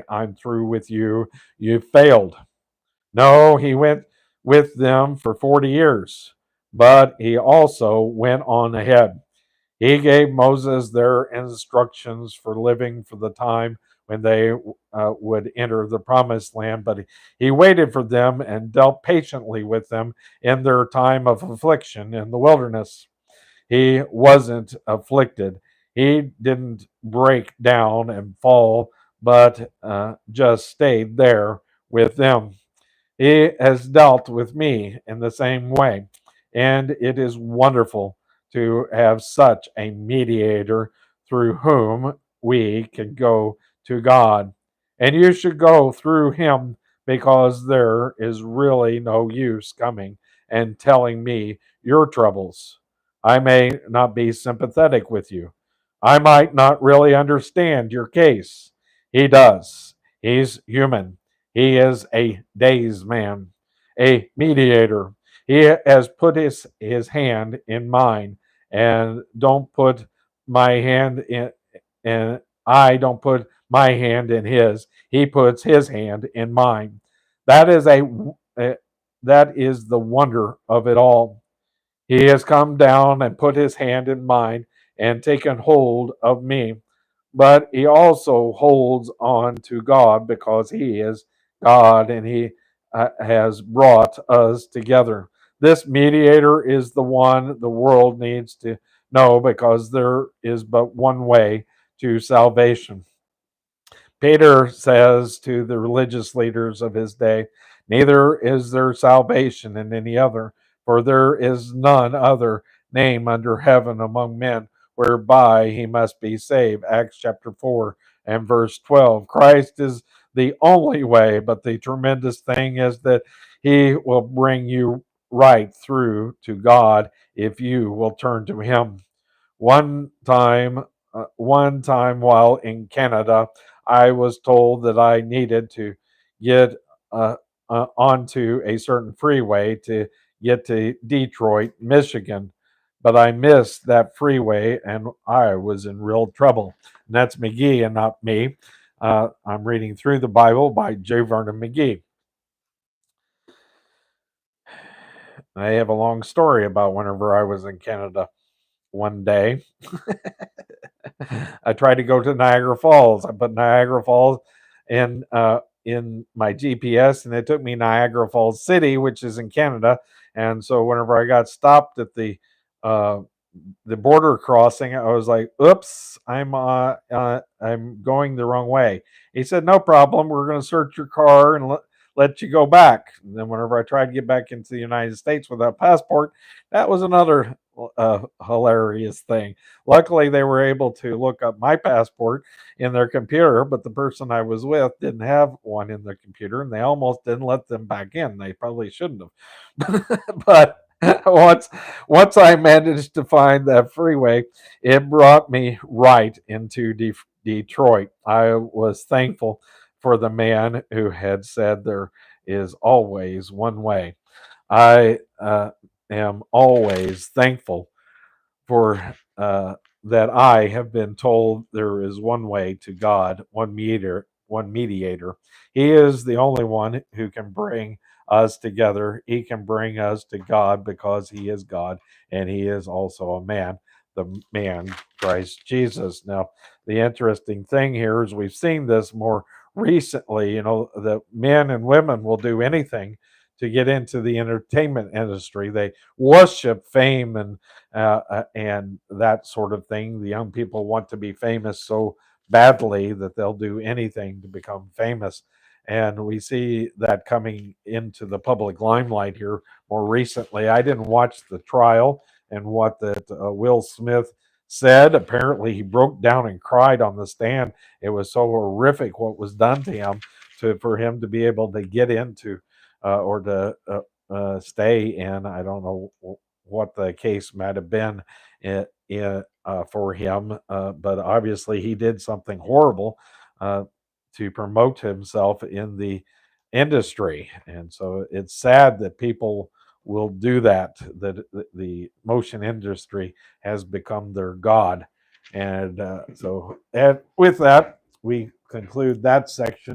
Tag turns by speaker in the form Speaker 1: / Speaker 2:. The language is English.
Speaker 1: I'm through with you. You failed. No, he went with them for 40 years, but he also went on ahead. He gave Moses their instructions for living for the time when they would enter the promised land, but he waited for them and dealt patiently with them in their time of affliction in the wilderness. He wasn't afflicted. He didn't break down and fall, but just stayed there with them. He has dealt with me in the same way. And it is wonderful to have such a mediator through whom we can go to God. And you should go through him because there is really no use coming and telling me your troubles. I may not be sympathetic with you. I might not really understand your case. He does. He's human. He is a days man, a mediator. He has put his hand in mine, and don't put my hand in, and I don't put my hand in his. He puts his hand in mine. That is a that is the wonder of it all. He has come down and put his hand in mine and taken hold of me. But he also holds on to God because he is God and he has brought us together. This mediator is the one the world needs to know because there is but one way to salvation. Peter says to the religious leaders of his day, neither is there salvation in any other, for there is none other name under heaven among men whereby he must be saved. Acts chapter 4 and verse 12. Christ is the only way, but the tremendous thing is that he will bring you right through to God if you will turn to him. One time while in Canada, I was told that I needed to get uh, onto a certain freeway to get to Detroit, Michigan. But I missed that freeway and I was in real trouble. And that's McGee and not me. I'm reading through the Bible by J. Vernon McGee. I have a long story about whenever I was in Canada one day. I tried to go to Niagara Falls. I put Niagara Falls in my GPS, and it took me Niagara Falls City, which is in Canada. And so whenever I got stopped at uh, the border crossing, I was like, "Oops, I'm going the wrong way." He said, "No problem. We're going to search your car and let you go back." And then whenever I tried to get back into the United States without a passport, that was another hilarious thing. Luckily, they were able to look up my passport in their computer, but the person I was with didn't have one in their computer, and they almost didn't let them back in. They probably shouldn't have. But once once I managed to find that freeway, it brought me right into Detroit. I was thankful for the man who had said there is always one way. I am always thankful for that I have been told there is one way to God, one mediator. He is the only one who can bring us together. He can bring us to God because he is God and he is also a man, the man Christ Jesus. Now, the interesting thing here is we've seen this more recently, that men and women will do anything to get into the entertainment industry. They worship fame and that sort of thing. The young people want to be famous so badly that they'll do anything to become famous. And we see that coming into the public limelight here more recently. I didn't watch the trial and what that Will Smith said. Apparently, he broke down and cried on the stand. It was so horrific what was done to him for him to be able to get into or to stay in. I don't know what the case might have been for him, but obviously he did something horrible to promote himself in the industry, and so it's sad that people will do that. That the motion industry has become their god, and so and with that we conclude that section.